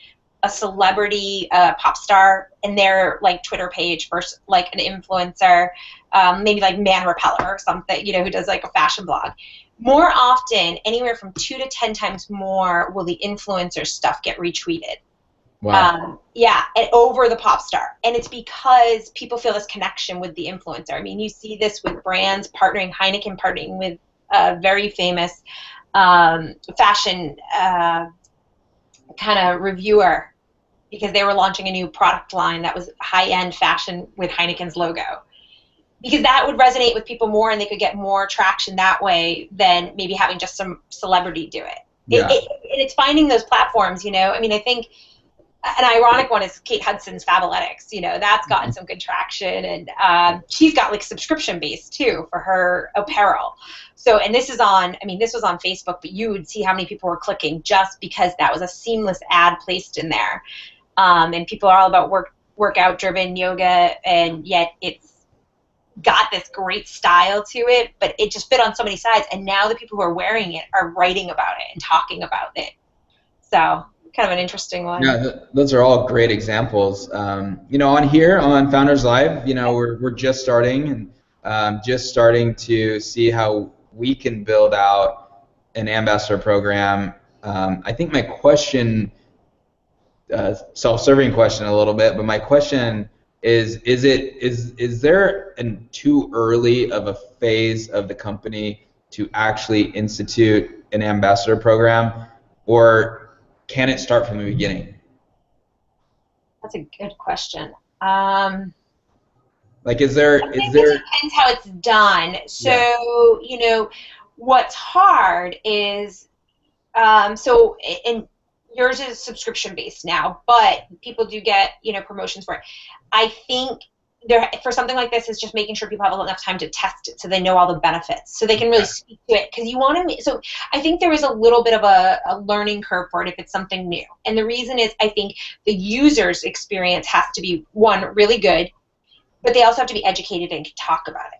Speaker 2: a celebrity pop star and their like Twitter page versus like an influencer, maybe like Man Repeller or something, who does like a fashion blog. More often, anywhere from 2 to 10 times more will the influencer stuff get retweeted.
Speaker 1: Wow.
Speaker 2: And over the pop star. And it's because people feel this connection with the influencer. I mean, you see this with brands partnering, Heineken partnering with a very famous fashion kind of reviewer because they were launching a new product line that was high-end fashion with Heineken's logo. Because that would resonate with people more and they could get more traction that way than maybe having just some celebrity do it.
Speaker 1: Yeah.
Speaker 2: It's finding those platforms, I mean, I think an ironic one is Kate Hudson's Fabletics. That's gotten some good traction, and she's got like subscription based too for her apparel. So, and this was on Facebook, but you would see how many people were clicking just because that was a seamless ad placed in there. And people are all about workout driven yoga, and yet it's got this great style to it, but it just fit on so many sides. And now the people who are wearing it are writing about it and talking about it. So, kind of an interesting one.
Speaker 1: Yeah, those are all great examples. On here on Founders Live, we're just starting and just starting to see how we can build out an ambassador program. I think my question, self-serving question a little bit, but my question is there too early of a phase of the company to actually institute an ambassador program, or can it start from the beginning?
Speaker 2: That's a good question.
Speaker 1: Like, is there?
Speaker 2: It depends how it's done. So, what's hard is, and yours is subscription based now, but people do get, promotions for it. I think for something like this is just making sure people have enough time to test it so they know all the benefits, so they can really speak to it. Because you want to, so I think there is a little bit of a learning curve for it if it's something new. And the reason is I think the user's experience has to be, one, really good, but they also have to be educated and can talk about it.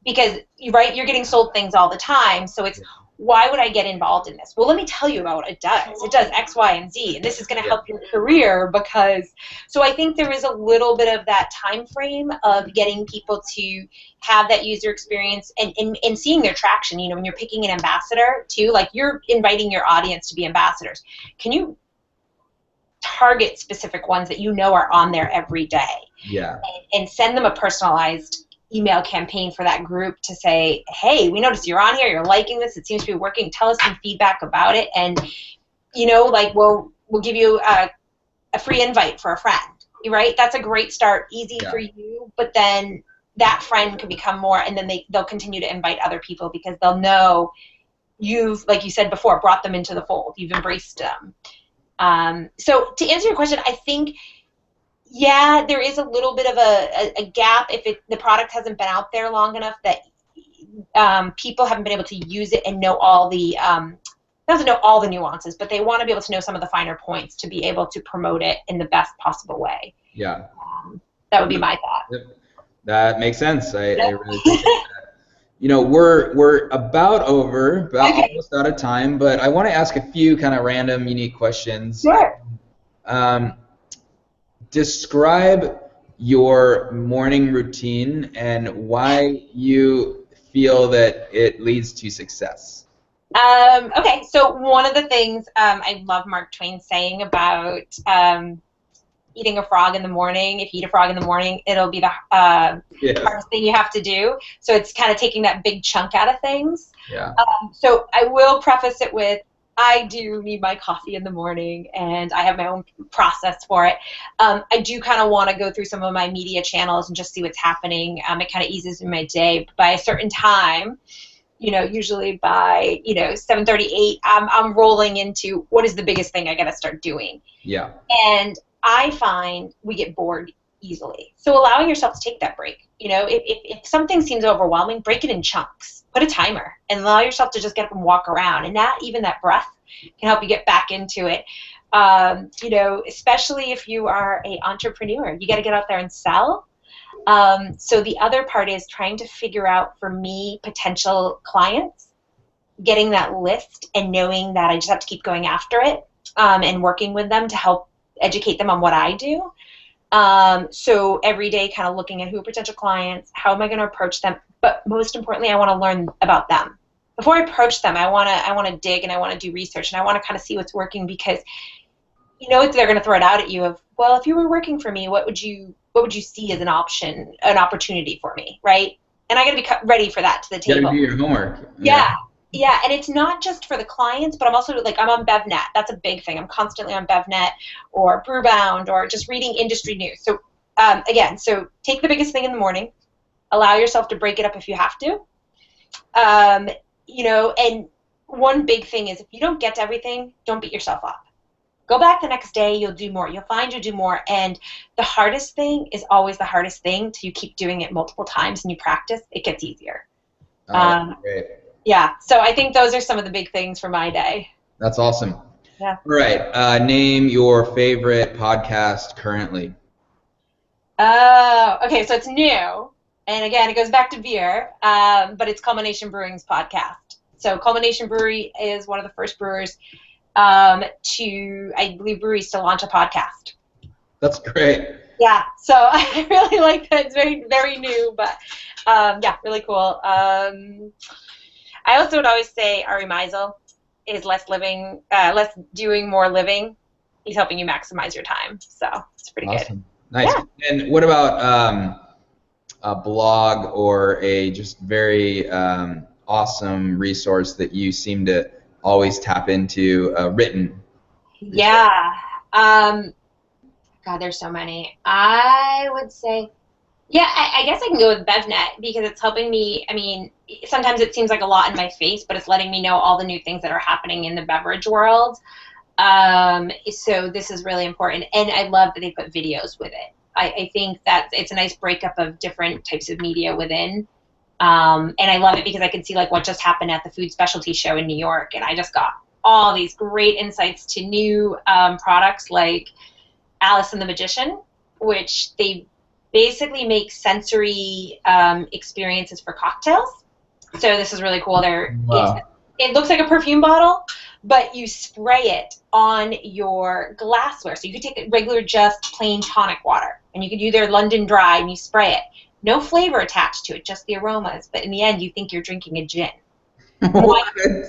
Speaker 2: Because, you're getting sold things all the time, so it's, why would I get involved in this? Well, let me tell you about what it does. It does X, Y, and Z, and this is going to help your career because, so I think there is a little bit of that time frame of getting people to have that user experience and seeing their traction. When you're picking an ambassador too, like you're inviting your audience to be ambassadors. Can you target specific ones that are on there every day?
Speaker 1: Yeah.
Speaker 2: And send them a personalized email campaign for that group to say, hey, we noticed you're on here, you're liking this, it seems to be working, tell us some feedback about it, and we'll give you a free invite for a friend, right? That's a great start, easy for you, but then that friend can become more, and then they'll continue to invite other people because they'll know you've, like you said before, brought them into the fold, you've embraced them. So to answer your question, I think there is a little bit of a gap if the product hasn't been out there long enough that people haven't been able to use it and know all the doesn't know all the nuances, but they want to be able to know some of the finer points to be able to promote it in the best possible way.
Speaker 1: Yeah.
Speaker 2: That would be my thought.
Speaker 1: That makes sense. I really appreciate that. We're about almost out of time, but I want to ask a few kind of random, unique questions.
Speaker 2: Sure.
Speaker 1: Describe your morning routine and why you feel that it leads to success.
Speaker 2: Okay, so one of the things I love Mark Twain saying about eating a frog in the morning, if you eat a frog in the morning, it'll be the hardest thing you have to do. So it's kind of taking that big chunk out of things.
Speaker 1: Yeah.
Speaker 2: So I will preface it with, I do need my coffee in the morning, and I have my own process for it. I do kind of want to go through some of my media channels and just see what's happening. It kind of eases in my day. By a certain time, usually by 7:38, I'm rolling into what is the biggest thing I got to start doing.
Speaker 1: Yeah.
Speaker 2: And I find we get bored easily. So allowing yourself to take that break. You know, if something seems overwhelming, break it in chunks. Put a timer and allow yourself to just get up and walk around. And even that breath can help you get back into it. You know, especially if you are an entrepreneur, you got to get out there and sell. So the other part is trying to figure out, for me, potential clients, getting that list and knowing that I just have to keep going after it, and working with them to help educate them on what I do. So every day kind of looking at who are potential clients, how am I going to approach them, but most importantly, I want to learn about them. Before I approach them, I want to dig and I want to do research and I want to kind of see what's working, because you know they're going to throw it out at you of, well, if you were working for me, what would you see as an option, an opportunity for me, right? And I got to be ready for that to the table.
Speaker 1: You got to do your homework.
Speaker 2: Yeah, and it's not just for the clients, but I'm also, like, I'm on BevNet. That's a big thing. I'm constantly on BevNet or Brewbound or just reading industry news. So, again, so take the biggest thing in the morning. Allow yourself to break it up if you have to. You know, and one big thing is if you don't get to everything, don't beat yourself up. Go back the next day, you'll do more. You'll find you'll do more. And the hardest thing is always the hardest thing till you keep doing it multiple times and you practice, it gets easier.
Speaker 1: Great.
Speaker 2: Yeah, so I think those are some of the big things for my day.
Speaker 1: That's awesome.
Speaker 2: Yeah.
Speaker 1: All right. Name your favorite podcast currently.
Speaker 2: Okay, so it's new. And again, it goes back to beer, but it's Culmination Brewing's podcast. So Culmination Brewery is one of the first brewers I believe, breweries to launch a podcast.
Speaker 1: That's great.
Speaker 2: Yeah, so I really like that. It's very, very new, but yeah, really cool. I also would always say Ari Meisel is less doing, more living. He's helping you maximize your time, so it's pretty
Speaker 1: awesome.
Speaker 2: Good.
Speaker 1: Nice.
Speaker 2: Yeah.
Speaker 1: And what about a blog or a just very awesome resource that you seem to always tap into, written?
Speaker 2: Yeah. God, there's so many. I would say, yeah, I guess I can go with BevNet because it's helping me. I mean, sometimes it seems like a lot in my face, but it's letting me know all the new things that are happening in the beverage world. So this is really important. And I love that they put videos with it. I think that it's a nice breakup of different types of media within. And I love it because I can see like what just happened at the food specialty show in New York, and I just got all these great insights to new products like Alice and the Magician, which they basically make sensory experiences for cocktails. So this is really cool.
Speaker 1: Wow.
Speaker 2: It looks like a perfume bottle, but you spray it on your glassware. So you could take regular just plain tonic water, and you could do their London Dry, and you spray it. No flavor attached to it, just the aromas. But in the end, you think you're drinking a gin.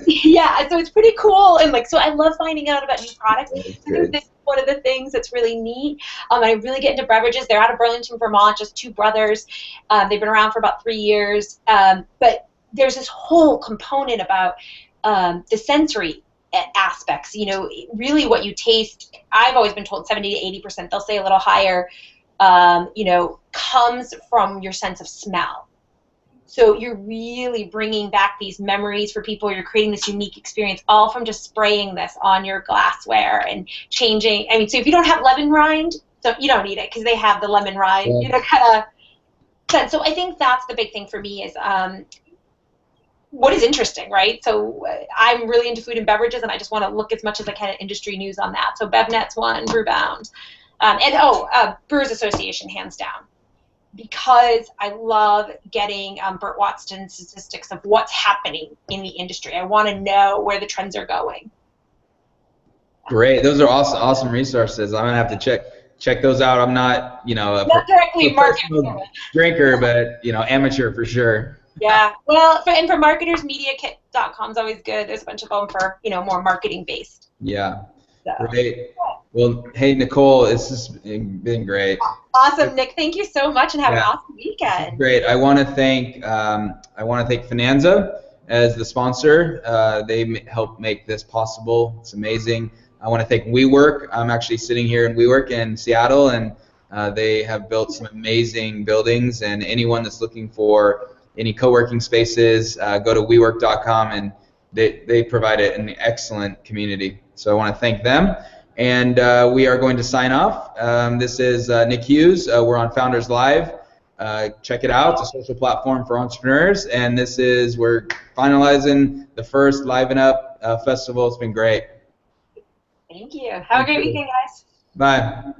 Speaker 2: Yeah, so it's pretty cool. And like, so I love finding out about new products. I think this is one of the things that's really neat. I really get into beverages. They're out of Burlington, Vermont, just two brothers. They've been around for about 3 years. But there's this whole component about the sensory aspects. You know, really what you taste, I've always been told 70 to 80%, they'll say a little higher, you know, comes from your sense of smell. So you're really bringing back these memories for people. You're creating this unique experience all from just spraying this on your glassware and changing. I mean, so if you don't have lemon rind, so you don't need it because they have the lemon rind,
Speaker 1: Yeah.
Speaker 2: you know, kind of. So I think that's the big thing for me is what is interesting, right? So I'm really into food and beverages, and I just want to look as much as I can at industry news on that. So BevNet's one, Brewbound. Brewers Association, hands down. Because I love getting Burt Watson's statistics of what's happening in the industry. I want to know where the trends are going.
Speaker 1: Great. Those are awesome resources. I'm going to have to check those out. I'm not, you know,
Speaker 2: Not directly
Speaker 1: professional drinker, but, you know, amateur for sure.
Speaker 2: Yeah. Well, for marketers, MediaKit.com is always good. There's a bunch of them for, you know, more marketing based.
Speaker 1: Yeah.
Speaker 2: So.
Speaker 1: Great. Well, hey, Nicole, this has been great.
Speaker 2: Awesome, Nick. Thank you so much, and have an awesome weekend.
Speaker 1: Great. I want to thank Finanza as the sponsor. They help make this possible. It's amazing. I want to thank WeWork. I'm actually sitting here in WeWork in Seattle, and they have built some amazing buildings. And anyone that's looking for any co-working spaces, go to WeWork.com, and they provide an excellent community. So I want to thank them. And we are going to sign off. This is Nick Hughes. We're on Founders Live. Check it out. It's a social platform for entrepreneurs. And we're finalizing the first Liven Up festival. It's been great.
Speaker 2: Thank you. Have a great weekend, guys.
Speaker 1: Bye.